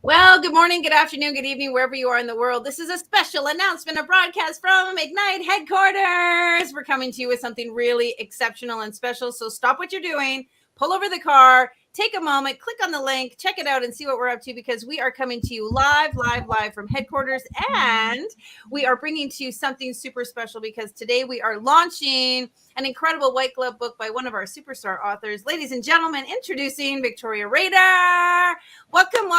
Well, good morning, good afternoon, good evening, wherever you are in the world. This is a special announcement, a broadcast from Ignite headquarters. We're coming to you with something really exceptional and special. So stop what you're doing, pull over the car, take a moment, click on the link, check it out and see what we're up to because we are coming to you live from headquarters. And we are bringing to you something super special because today we are launching an incredible white glove book by one of our superstar authors. Ladies and gentlemen, introducing Victoria Rader. Welcome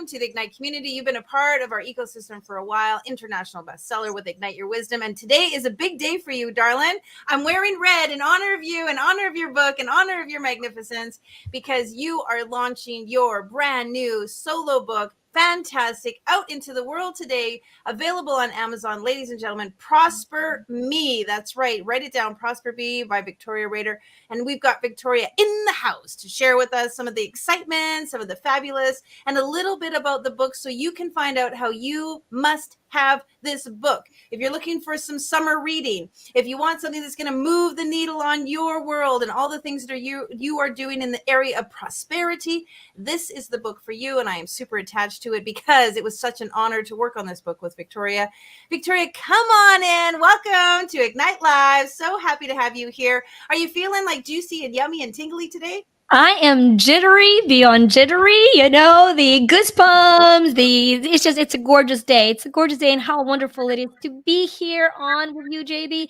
to the Ignite community. You've been a part of our ecosystem for a while, international bestseller with Ignite Your Wisdom. And today is a big day for you, darling. I'm wearing red in honor of you, in honor of your book, in honor of your magnificence, because you are launching your brand new solo book, fantastic, out into the world today, available on Amazon. Ladies and gentlemen, Prosper Me. That's right. Write it down, Prosper Me by Victoria Rader. And we've got Victoria in the house to share with us some of the excitement, some of the fabulous, and a little bit about the book so you can find out how you must have this book. If you're looking for some summer reading, if you want something that's going to move the needle on your world and all the things that you are doing in the area of prosperity, this is the book for you. And I am super attached to it because it was such an honor to work on this book with Victoria. Victoria, come on in. Welcome to Ignite Live. So happy to have you here. Are you feeling like juicy and yummy and tingly today? I am jittery beyond jittery, the goosebumps, it's a gorgeous day. It's a gorgeous day and how wonderful it is to be here on with you, JB.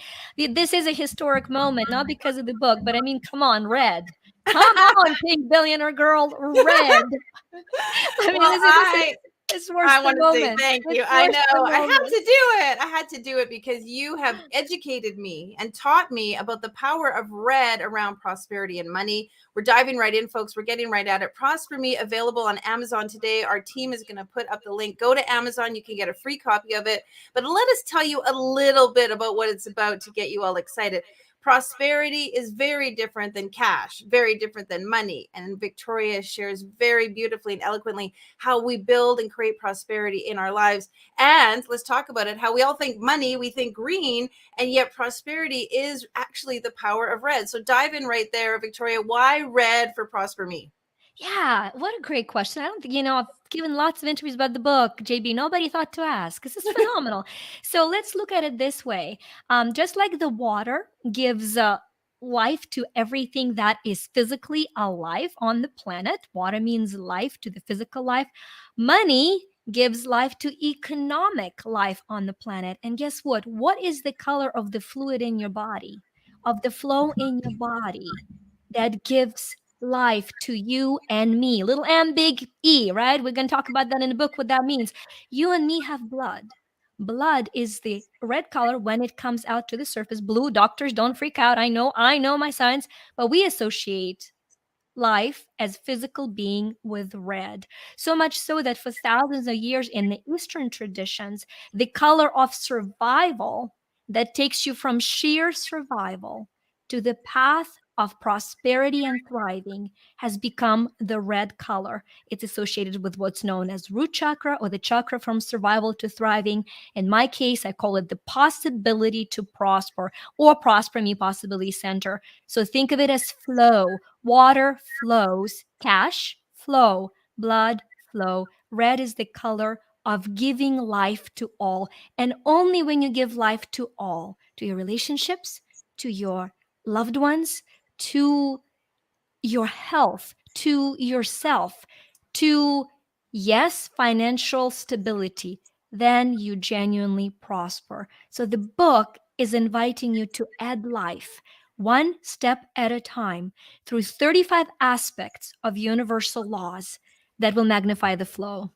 This is a historic moment, not because of the book, but I mean, come on, red. Come on, pink billionaire girl, red. I mean, Well, it's worth I the want to say moment. thank It's you. I worth the know I had moment. to do it. I had to do it because you have educated me and taught me about the power of red around prosperity and money. We're diving right in, folks. We're getting right at it. Prosper Me, available on Amazon today. Our team is going to put up the link. Go to Amazon. You can get a free copy of it. But let us tell you a little bit about what it's about to get you all excited. Prosperity is very different than cash, very different than money. And Victoria shares very beautifully and eloquently how we build and create prosperity in our lives. And let's talk about it, how we all think money, we think green, and yet prosperity is actually the power of red. So dive in right there, Victoria. Why red for Prosper Me? Yeah, what a great question. I don't think, I've given lots of interviews about the book, JB. Nobody thought to ask. This is phenomenal. So let's look at it this way. Just like the water gives life to everything that is physically alive on the planet, water means life to the physical life. Money gives life to economic life on the planet. And guess what? What is the color of the fluid in your body, of the flow in your body that gives life to you and me? Little m, big E, right? We're going to talk about that in the book, what that means. You and me have blood. Blood is the red color when it comes out to the surface. Blue, doctors don't freak out. I know my science, but we associate life as physical being with red. So much so that for thousands of years in the Eastern traditions, the color of survival that takes you from sheer survival to the path of prosperity and thriving has become the red color. It's associated with what's known as root chakra, or the chakra from survival to thriving. In my case, I call it the possibility to prosper, or Prosper Me Possibility Center. So think of it as flow. Water flows, cash flow, blood flow. Red is the color of giving life to all. And only when you give life to all, to your relationships, to your loved ones, to your health, to yourself, to, yes, financial stability, then you genuinely prosper. So the book is inviting you to add life one step at a time through 35 aspects of universal laws that will magnify the flow.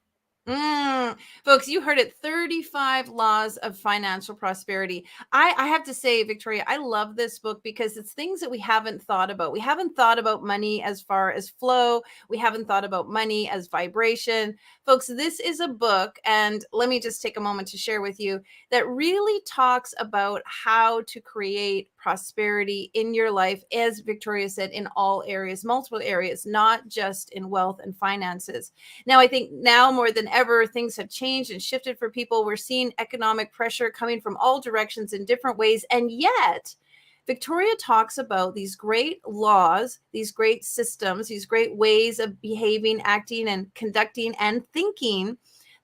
Folks, you heard it, 35 laws of financial prosperity. I have to say, Victoria, I love this book because it's things that we haven't thought about. We haven't thought about money as far as flow. We haven't thought about money as vibration. Folks, this is a book, and let me just take a moment to share with you, that really talks about how to create prosperity in your life, as Victoria said, in all areas, multiple areas, not just in wealth and finances. Now, I think now more than ever, things have changed and shifted for people. We're seeing economic pressure coming from all directions in different ways. And yet, Victoria talks about these great laws, these great systems, these great ways of behaving, acting, and conducting and thinking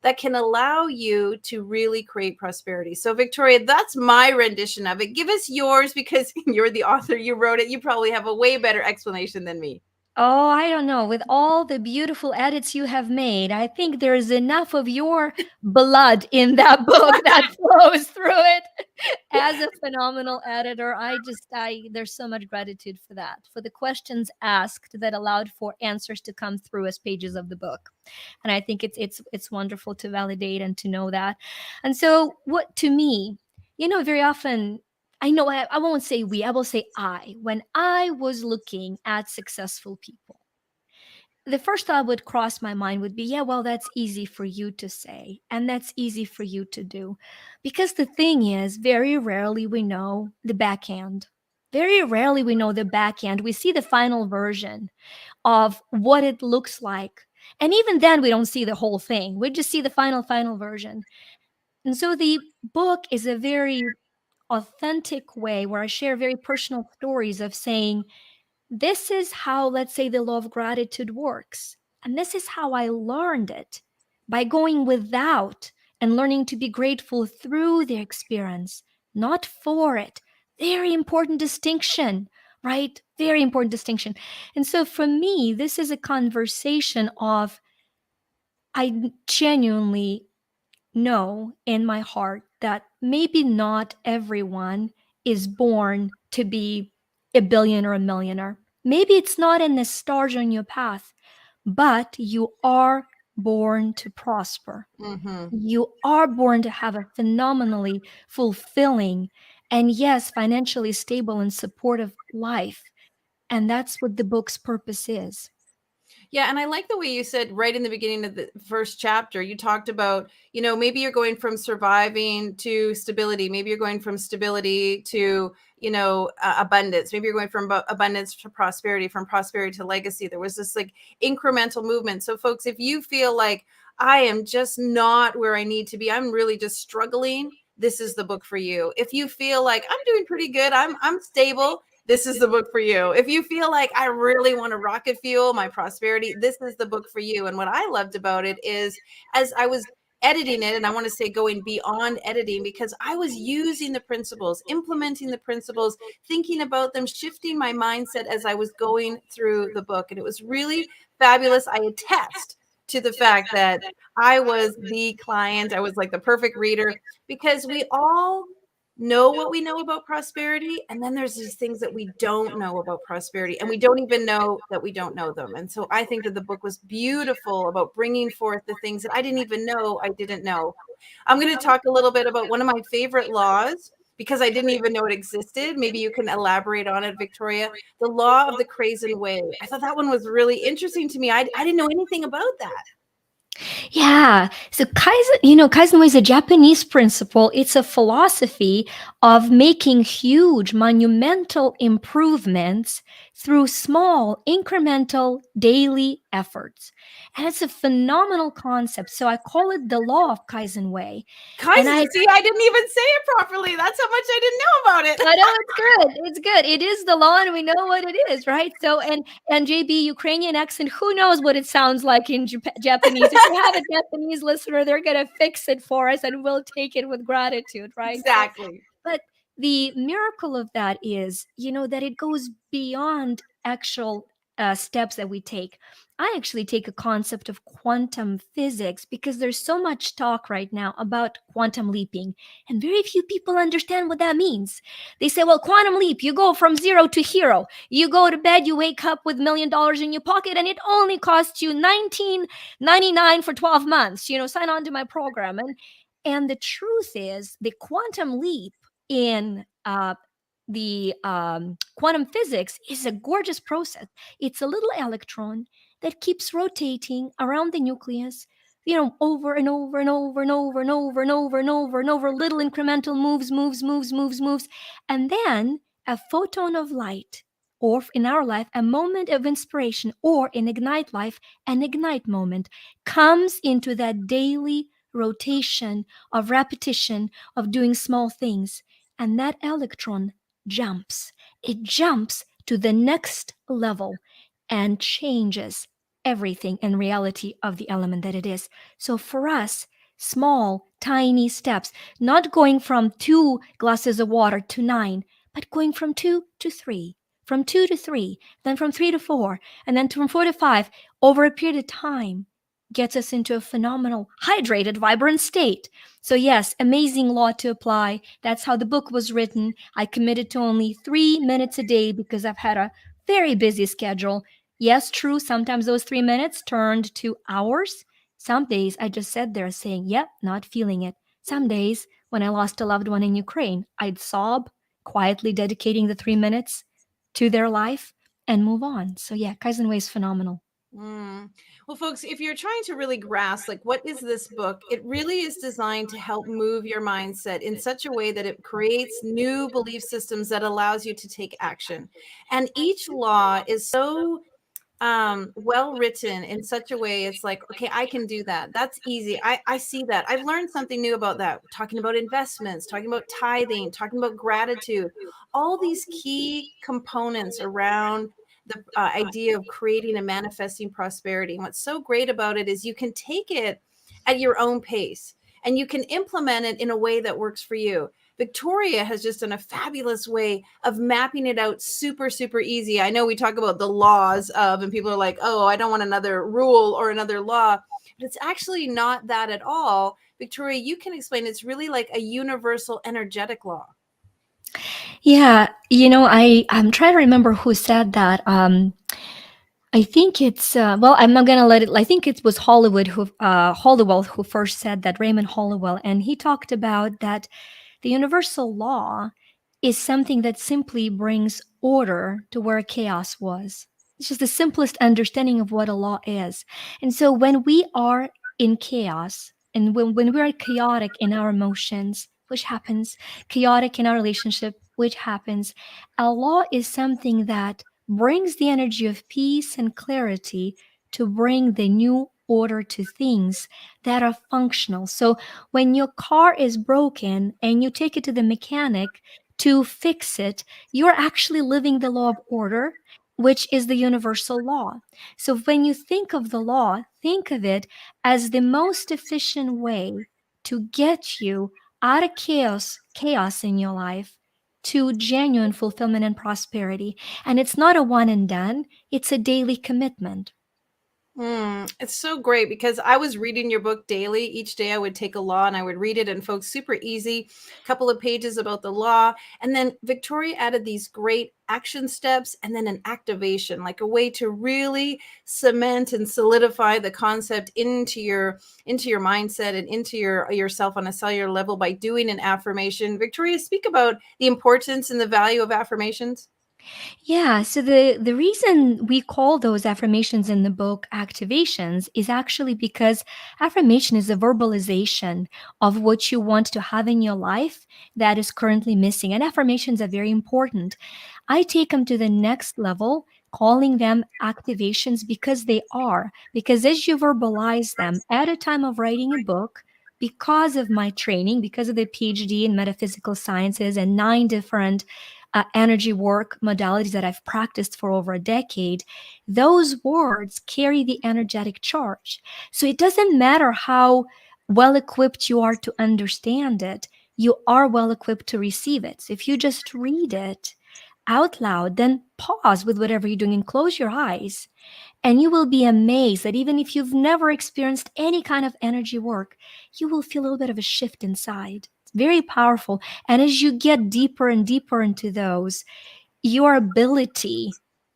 that can allow you to really create prosperity. So, Victoria, that's my rendition of it. Give us yours because you're the author, you wrote it. You probably have a way better explanation than me. Oh, I don't know. With all the beautiful edits you have made, I think there's enough of your blood in that book that flows through it. As a phenomenal editor, there's so much gratitude for that, for the questions asked that allowed for answers to come through as pages of the book. And I think it's wonderful to validate and to know that. And so, what to me, very often I know I won't say we, I will say I. When I was looking at successful people, the first thought would cross my mind would be, yeah, well, that's easy for you to say, and that's easy for you to do. Because the thing is, very rarely we know the backhand. Very rarely we know the backhand. We see the final version of what it looks like. And even then, we don't see the whole thing. We just see the final version. And so the book is a very authentic way where I share very personal stories of saying, this is how, let's say, the law of gratitude works. And this is how I learned it by going without and learning to be grateful through the experience, not for it. Very important distinction, right? Very important distinction. And so for me, this is a conversation of I genuinely know in my heart that maybe not everyone is born to be a billionaire or a millionaire. Maybe it's not in the stars on your path, but you are born to prosper. Mm-hmm. You are born to have a phenomenally fulfilling and, yes, financially stable and supportive life. And that's what the book's purpose is. Yeah, and I like the way you said right in the beginning of the first chapter, you talked about, maybe you're going from surviving to stability. Maybe you're going from stability to, abundance. Maybe you're going from abundance to prosperity, from prosperity to legacy. There was this like incremental movement. So folks, if you feel like I am just not where I need to be, I'm really just struggling, this is the book for you. If you feel like I'm doing pretty good, I'm stable, this is the book for you. If you feel like I really want to rocket fuel my prosperity, this is the book for you. And what I loved about it is as I was editing it, and I want to say going beyond editing, because I was using the principles, implementing the principles, thinking about them, shifting my mindset as I was going through the book. And it was really fabulous. I attest to the fact that I was the client. I was like the perfect reader because we all know what we know about prosperity, and then there's these things that we don't know about prosperity, and we don't even know that we don't know them. And so I think that the book was beautiful about bringing forth the things that I didn't even know I didn't know. I'm going to talk a little bit about one of my favorite laws because I didn't even know it existed. Maybe you can elaborate on it, Victoria. The law of the Kaizen way. I thought that one was really interesting to me. I didn't know anything about that. Yeah. So Kaizen Way is a Japanese principle. It's a philosophy of making huge, monumental improvements through small, incremental daily efforts. And it's a phenomenal concept. So I call it the law of Kaizen Way. Kaizen, see, I didn't even say it properly. That's how much I didn't know about it. I know it's good. It's good. It is the law, and we know what it is, right? So, and JB, Ukrainian accent, who knows what it sounds like in Japanese? If we have a Japanese listener, they're going to fix it for us, and we'll take it with gratitude, right? Exactly. But the miracle of that is, that it goes beyond actual steps that we take. I actually take a concept of quantum physics because there's so much talk right now about quantum leaping, and very few people understand what that means. They say, well, quantum leap, you go from 0 to hero. You go to bed, you wake up with $1 million in your pocket, and it only costs you $19.99 for 12 months. Sign on to my program. And the truth is, the quantum leap in the quantum physics is a gorgeous process. It's a little electron that keeps rotating around the nucleus, over and over and over and over and over and over and over and over, little incremental moves. And then a photon of light, or in our life, a moment of inspiration, or in Ignite Life, an ignite moment, comes into that daily rotation of repetition of doing small things. And that electron jumps. It jumps to the next level and changes everything in reality of the element that it is. So for us, small, tiny steps, not going from 2 glasses of water to 9, but going from 2 to 3, from 2 to 3, then from 3 to 4, and then from 4 to 5 over a period of time gets us into a phenomenal, hydrated, vibrant state. So, yes, amazing law to apply. That's how the book was written. I committed to only 3 minutes a day because I've had a very busy schedule. Yes, true, sometimes those 3 minutes turned to hours. Some days I just sat there saying, yep, not feeling it. Some days, when I lost a loved one in Ukraine, I'd sob, quietly dedicating the 3 minutes to their life and move on. So, yeah, Kaizen Way is phenomenal. Well, folks, if you're trying to really grasp, like, what is this book? It really is designed to help move your mindset in such a way that it creates new belief systems that allows you to take action. And each law is so well written in such a way, it's like, okay, I can do that. That's easy. I see that. I've learned something new about that. Talking about investments, talking about tithing, talking about gratitude, all these key components around the idea of creating and manifesting prosperity. And what's so great about it is you can take it at your own pace and you can implement it in a way that works for you. Victoria has just done a fabulous way of mapping it out super, super easy. I know we talk about the laws of, and people are like, oh, I don't want another rule or another law, but it's actually not that at all. Victoria, you can explain. It's really like a universal energetic law. Yeah, I'm trying to remember who said that. I think it's well, I'm not gonna let it. I think it was Hollowell who first said that, Raymond Hollowell, and he talked about that the universal law is something that simply brings order to where chaos was. It's just the simplest understanding of what a law is. And so when we are in chaos and when we are chaotic in our emotions, which happens, chaotic in our relationship, which happens, a law is something that brings the energy of peace and clarity to bring the new order to things that are functional. So when your car is broken and you take it to the mechanic to fix it, you're actually living the law of order, which is the universal law. So when you think of the law, think of it as the most efficient way to get you out of chaos in your life to genuine fulfillment and prosperity. And it's not a one and done, it's a daily commitment. It's so great because I was reading your book daily. Each day I would take a law and I would read it, and folks, super easy, couple of pages about the law. And then Victoria added these great action steps and then an activation, like a way to really cement and solidify the concept into your mindset and into yourself on a cellular level by doing an affirmation. Victoria, speak about the importance and the value of affirmations. Yeah, so the reason we call those affirmations in the book activations is actually because affirmation is a verbalization of what you want to have in your life that is currently missing. And affirmations are very important. I take them to the next level, calling them activations because they are. Because as you verbalize them at a time of writing a book, because of my training, because of the PhD in metaphysical sciences and 9 different energy work modalities that I've practiced for over a decade, those words carry the energetic charge. So it doesn't matter how well equipped you are to understand it, you are well equipped to receive it. So if you just read it out loud, then pause with whatever you're doing and close your eyes. And you will be amazed that even if you've never experienced any kind of energy work, you will feel a little bit of a shift inside. It's very powerful. And as you get deeper and deeper into those, your ability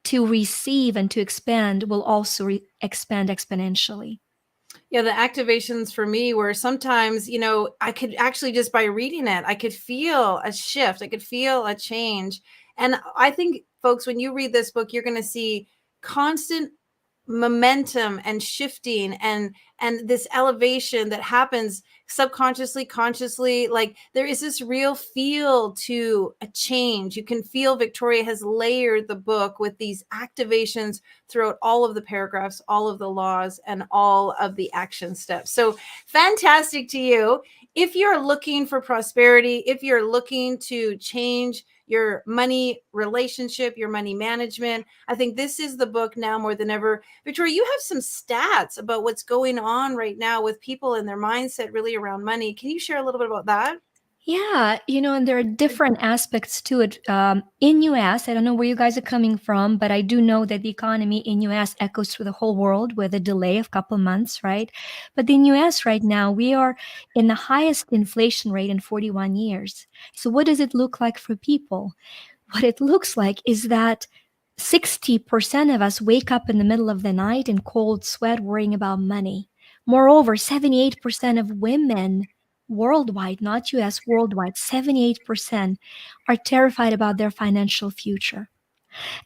to receive and to expand will also expand exponentially. Yeah, the activations for me were sometimes, I could actually just by reading it, I could feel a shift. I could feel a change. And I think, folks, when you read this book, you're going to see constant momentum and shifting and this elevation that happens subconsciously, consciously. Like, there is this real feel to a change. You can feel Victoria has layered the book with these activations throughout all of the paragraphs, all of the laws, and all of the action steps. So fantastic to you. If you're looking for prosperity, if you're looking to change your money relationship, your money management. I think this is the book now more than ever. Victoria, you have some stats about what's going on right now with people and their mindset really around money. Can you share a little bit about that? Yeah, and there are different aspects to it. In US, I don't know where you guys are coming from, but I do know that the economy in US echoes through the whole world with a delay of a couple months, right? But in US right now, we are in the highest inflation rate in 41 years. So what does it look like for people? What it looks like is that 60% of us wake up in the middle of the night in cold sweat worrying about money. Moreover, 78% of women worldwide, not US, worldwide, 78% are terrified about their financial future.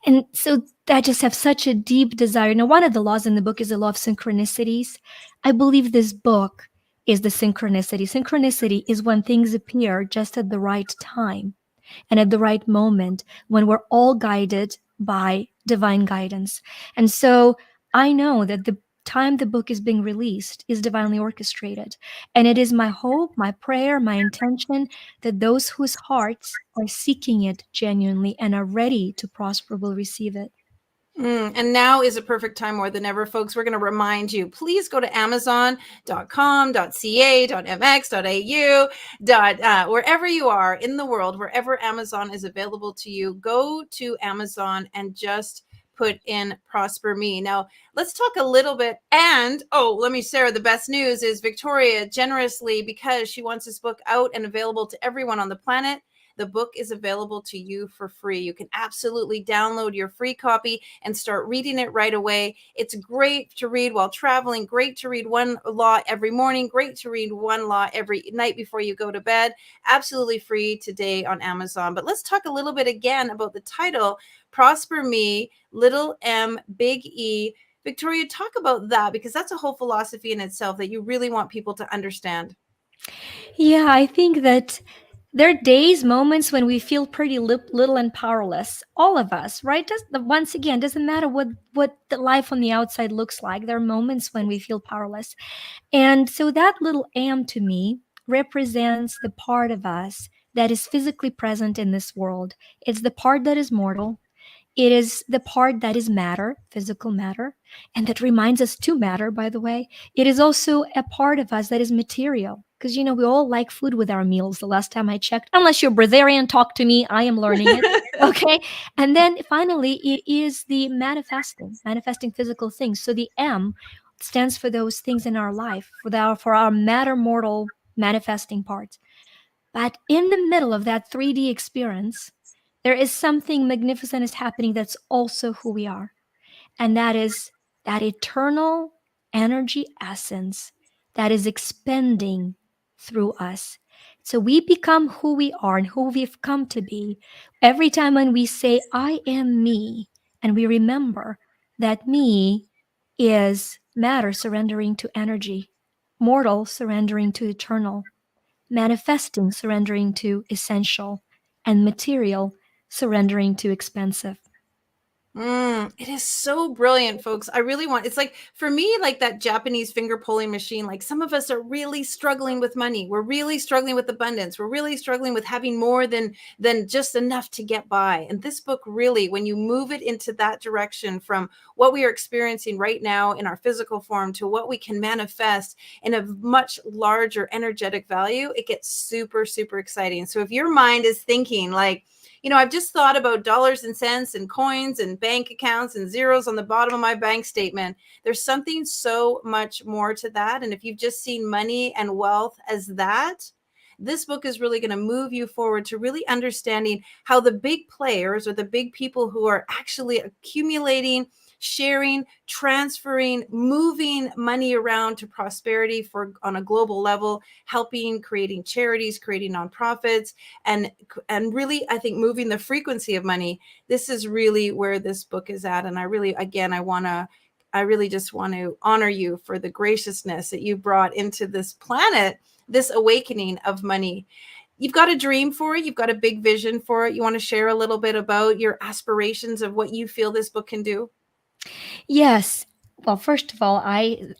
And so I just have such a deep desire. Now, one of the laws in the book is the law of synchronicities. I believe this book is the synchronicity. Synchronicity is when things appear just at the right time and at the right moment when we're all guided by divine guidance. And so I know that the time the book is being released is divinely orchestrated. And it is my hope, my prayer, my intention that those whose hearts are seeking it genuinely and are ready to prosper will receive it. And now is a perfect time more than ever, folks. We're going to remind you, please go to amazon.com, .ca, .mx, .au, wherever you are in the world, wherever Amazon is available to you, go to Amazon and just put in Prosper Me. Now, let's talk a little bit. And, let me share the best news is Victoria generously, because she wants this book out and available to everyone on the planet, the book is available to you for free. You can absolutely download your free copy and start reading it right away. It's great to read while traveling, great to read one law every morning, great to read one law every night before you go to bed. Absolutely free today on Amazon. But let's talk a little bit again about the title, Prosper Me, little m, big E. Victoria, talk about that, because that's a whole philosophy in itself that you really want people to understand. Yeah, I think that there are days, moments when we feel pretty little and powerless. All of us, right? Once again, doesn't matter what the life on the outside looks like. There are moments when we feel powerless, and so that little am to me represents the part of us that is physically present in this world. It's the part that is mortal. It is the part that is matter, physical matter, and that reminds us to matter, by the way. It is also a part of us that is material. Because, we all like food with our meals. The last time I checked, unless you're Brazilian, talk to me. I am learning it. Okay. And then finally, it is the manifesting physical things. So the M stands for those things in our life, for our matter mortal manifesting parts. But in the middle of that 3D experience, there is something magnificent is happening that's also who we are. And that is that eternal energy essence that is expanding through us. So we become who we are and who we've come to be every time when we say, I am me, and we remember that me is matter surrendering to energy, mortal surrendering to eternal, manifesting surrendering to essential, and material surrendering to expensive. It is so brilliant, folks. I really want, it's like, for me, like that Japanese finger pulling machine, like some of us are really struggling with money. We're really struggling with abundance. We're really struggling with having more than just enough to get by. And this book really, when you move it into that direction from what we are experiencing right now in our physical form to what we can manifest in a much larger energetic value, it gets super, super exciting. So if your mind is thinking like, I've just thought about dollars and cents and coins and bank accounts and zeros on the bottom of my bank statement, there's something so much more to that. And if you've just seen money and wealth as that, this book is really going to move you forward to really understanding how the big players, or the big people who are actually accumulating, sharing, transferring, moving money around to prosperity on a global level, helping, creating charities, creating nonprofits, and really, I think, moving the frequency of money. This is really where this book is at. And I really just want to honor you for the graciousness that you brought into this planet, this awakening of money. You've got a dream for it. You've got a big vision for it. You want to share a little bit about your aspirations of what you feel this book can do? Yes. Well, first of all,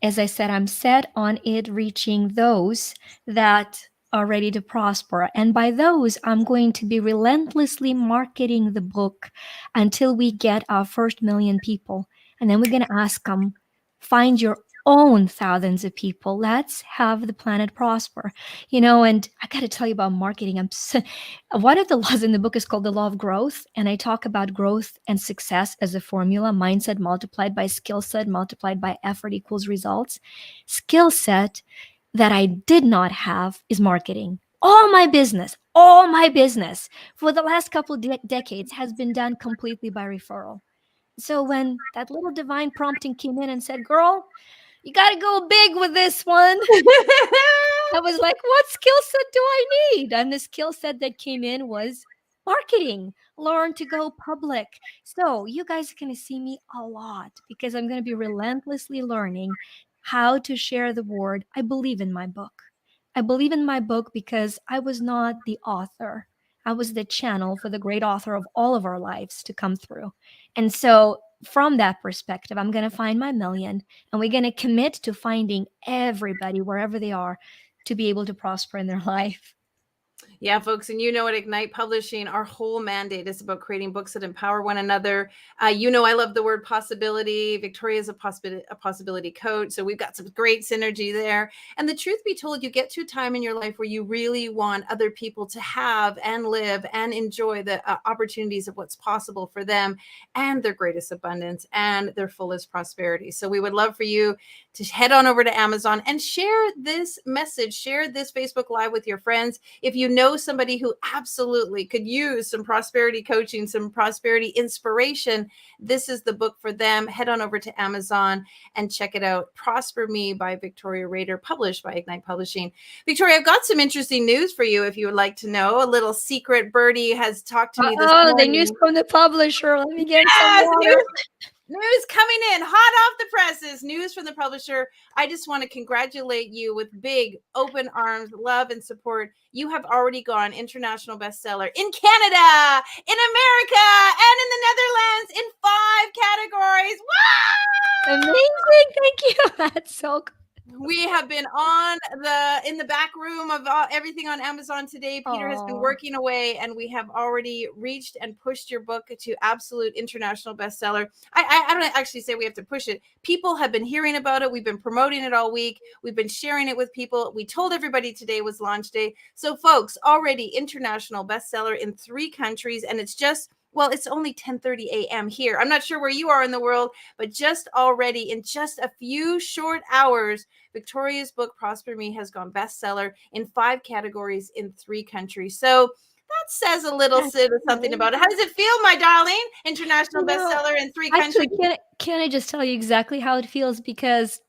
as I said, I'm set on it reaching those that are ready to prosper. And by those, I'm going to be relentlessly marketing the book until we get our first million people. And then we're going to ask them, find your own thousands of people. Let's have the planet prosper. And I got to tell you about marketing. One of the laws in the book is called the law of growth. And I talk about growth and success as a formula: mindset multiplied by skill set multiplied by effort equals results. Skill set that I did not have is marketing. All my business for the last couple decades has been done completely by referral. So when that little divine prompting came in and said, "Girl, you got to go big with this one," I was like, what skill set do I need? And the skill set that came in was marketing, learn to go public. So you guys are going to see me a lot because I'm going to be relentlessly learning how to share the word. I believe in my book. I believe in my book because I was not the author. I was the channel for the great author of all of our lives to come through. And so, from that perspective, I'm going to find my million, and we're going to commit to finding everybody wherever they are to be able to prosper in their life. Yeah, folks, and at Ignite Publishing, our whole mandate is about creating books that empower one another. I love the word possibility. Victoria is a possibility coach, so we've got some great synergy there. And the truth be told, you get to a time in your life where you really want other people to have and live and enjoy the opportunities of what's possible for them and their greatest abundance and their fullest prosperity. So we would love for you to head on over to Amazon and share this message, share this Facebook Live with your friends. If you know somebody who absolutely could use some prosperity coaching, some prosperity inspiration, this is the book for them. Head on over to Amazon and check it out. Prosper Me by Victoria Rader, published by Ignite Publishing. Victoria, I've got some interesting news for you if you would like to know. A little secret. Birdie has talked to me this morning. The news from the publisher. Let me get some water. News coming in hot off the presses. News from the publisher. I just want to congratulate you with big open arms, love, and support. You have already gone international bestseller in Canada, in America, and in the Netherlands in 5 categories. Wow! Amazing. Thank you. That's so cool. We have been in the back room of everything on Amazon today. Peter has been working away, and we have already reached and pushed your book to absolute international bestseller. I don't actually say we have to push it. People have been hearing about it. We've been promoting it all week. We've been sharing it with people. We told everybody today was launch day. So folks, already international bestseller in 3 countries, and it's only 10:30 a.m. here. I'm not sure where you are in the world, but just already in just a few short hours, Victoria's book, Prosper Me, has gone bestseller in 5 categories in 3 countries. So that says a little something about it. How does it feel, my darling? International bestseller in 3 countries. Actually, can I just tell you exactly how it feels? Because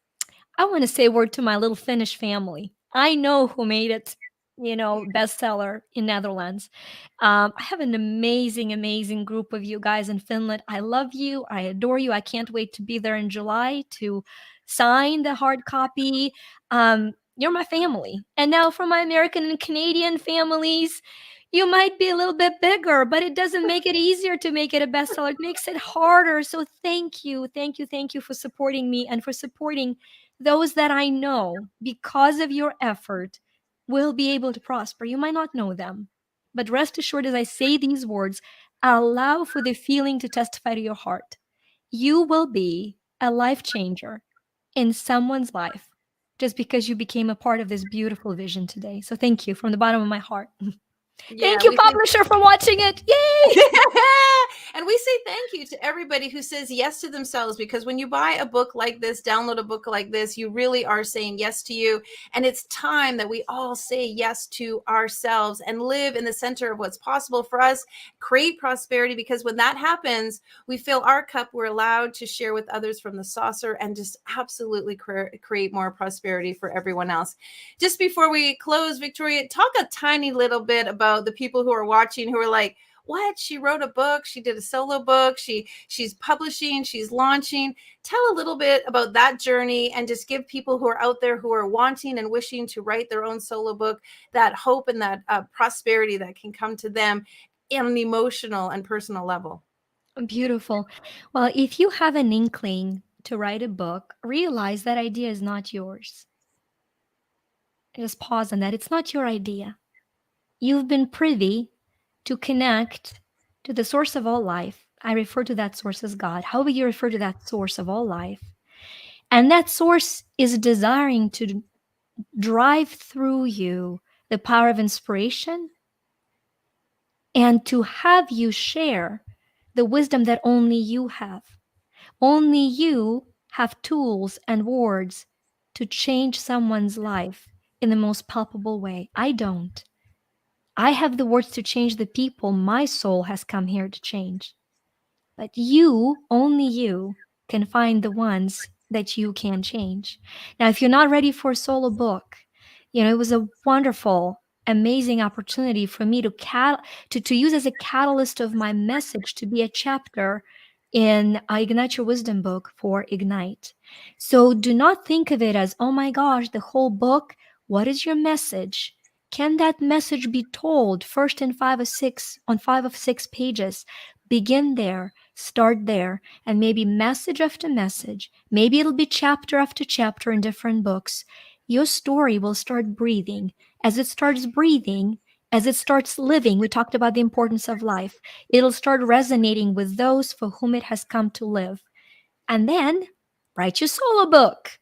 I want to say a word to my little Finnish family. I know who made it, bestseller in Netherlands. I have an amazing, amazing group of you guys in Finland. I love you. I adore you. I can't wait to be there in July to sign the hard copy. You're my family. And now for my American and Canadian families, you might be a little bit bigger, but it doesn't make it easier to make it a bestseller. It makes it harder. So thank you, thank you, thank you for supporting me and for supporting those that I know because of your effort will be able to prosper. You might not know them, but rest assured, as I say these words, allow for the feeling to testify to your heart. You will be a life changer in someone's life just because you became a part of this beautiful vision today. So thank you from the bottom of my heart. Thank you, publisher, for watching it. Yay! And we say thank you to everybody who says yes to themselves, because when you buy a book like this, download a book like this, you really are saying yes to you. And it's time that we all say yes to ourselves and live in the center of what's possible for us, create prosperity, because when that happens, we fill our cup, we're allowed to share with others from the saucer and just absolutely create more prosperity for everyone else. Just before we close, Victoria, talk a tiny little bit about the people who are watching who are like, what? She wrote a book. She did a solo book. She's publishing. She's launching. Tell a little bit about that journey and just give people who are out there who are wanting and wishing to write their own solo book that hope and that prosperity that can come to them on an emotional and personal level. Beautiful. Well, if you have an inkling to write a book, realize that idea is not yours. just pause on that. It's not your idea. You've been privy to connect to the source of all life. I refer to that source as God. However, you refer to that source of all life. And that source is desiring to drive through you the power of inspiration and to have you share the wisdom that only you have. Only you have tools and words to change someone's life in the most palpable way. I don't. I have the words to change the people my soul has come here to change. But you, only you, can find the ones that you can change. Now, if you're not ready for a solo book, it was a wonderful, amazing opportunity for me to use as a catalyst of my message to be a chapter in Ignite Your Wisdom book for Ignite. So do not think of it as, oh my gosh, the whole book. What is your message? Can that message be told first in 5 of 6 pages? Begin there, start there, and maybe message after message. Maybe it'll be chapter after chapter in different books. Your story will start breathing. As it starts breathing, as it starts living, we talked about the importance of life. It'll start resonating with those for whom it has come to live. And then write your solo book.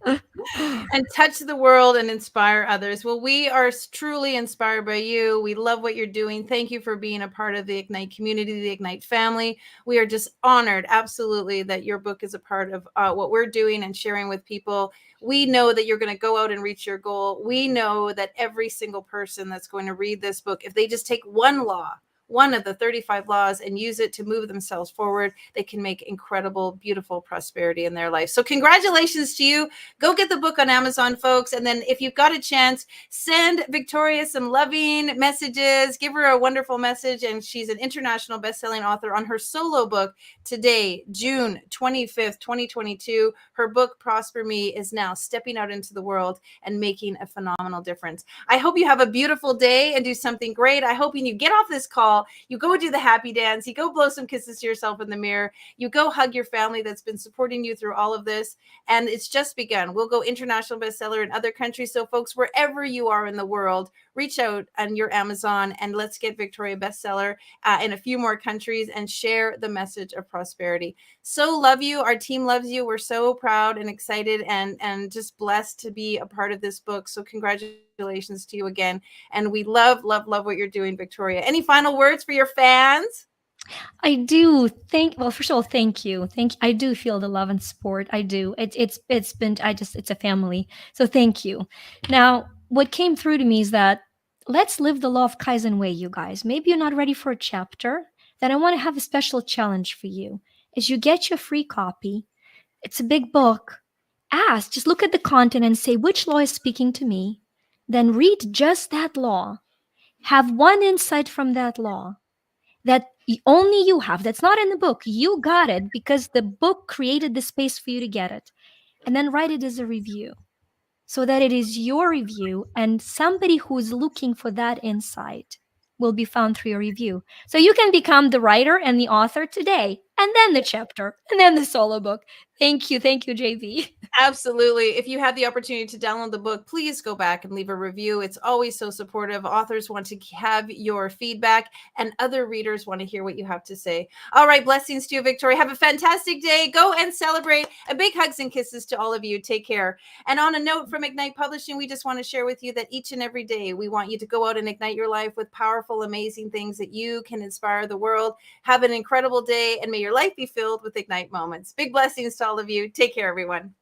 And touch the world and inspire others. Well, we are truly inspired by you. We love what you're doing. Thank you for being a part of the Ignite community, the Ignite family. We are just honored, absolutely, that your book is a part of what we're doing and sharing with people. We know that you're going to go out and reach your goal. We know that every single person that's going to read this book, if they just take one of the 35 laws and use it to move themselves forward, they can make incredible, beautiful prosperity in their life. So congratulations to you. Go get the book on Amazon, folks. And then if you've got a chance, send Victoria some loving messages. Give her a wonderful message. And she's an international best-selling author on her solo book today, June 25th, 2022. Her book, Prosper Me, is now stepping out into the world and making a phenomenal difference. I hope you have a beautiful day and do something great. I hope when you get off this call, you go do the happy dance, you go blow some kisses to yourself in the mirror, you go hug your family that's been supporting you through all of this. And it's just begun. We'll go international bestseller in other countries. So folks, wherever you are in the world, reach out on your Amazon and let's get Victoria bestseller in a few more countries and share the message of prosperity. So love you. Our team loves you. We're so proud and excited and just blessed to be a part of this book. So congratulations to you again. And we love, love, love what you're doing, Victoria. Any final words for your fans? I do first of all, thank you. I do feel the love and support. I do. It's a family. So thank you. Now, what came through to me is that let's live the law of Kaizen way, you guys. Maybe you're not ready for a chapter. Then I want to have a special challenge for you. As you get your free copy, it's a big book. Just look at the content and say which law is speaking to me. Then read just that law. Have one insight from that law that only you have, that's not in the book. You got it because the book created the space for you to get it. And then write it as a review so that it is your review and somebody who is looking for that insight will be found through your review. So you can become the writer and the author today, and then the chapter, and then the solo book. Thank you, JV. Absolutely. If you have the opportunity to download the book, please go back and leave a review. It's always so supportive. Authors want to have your feedback and other readers want to hear what you have to say. All right. Blessings to you, Victoria. Have a fantastic day. Go and celebrate. A big hugs and kisses to all of you. Take care. And on a note from Ignite Publishing, we just want to share with you that each and every day, we want you to go out and ignite your life with powerful, amazing things that you can inspire the world. Have an incredible day and may your life be filled with Ignite moments. Big blessings to all of you. Take care, everyone.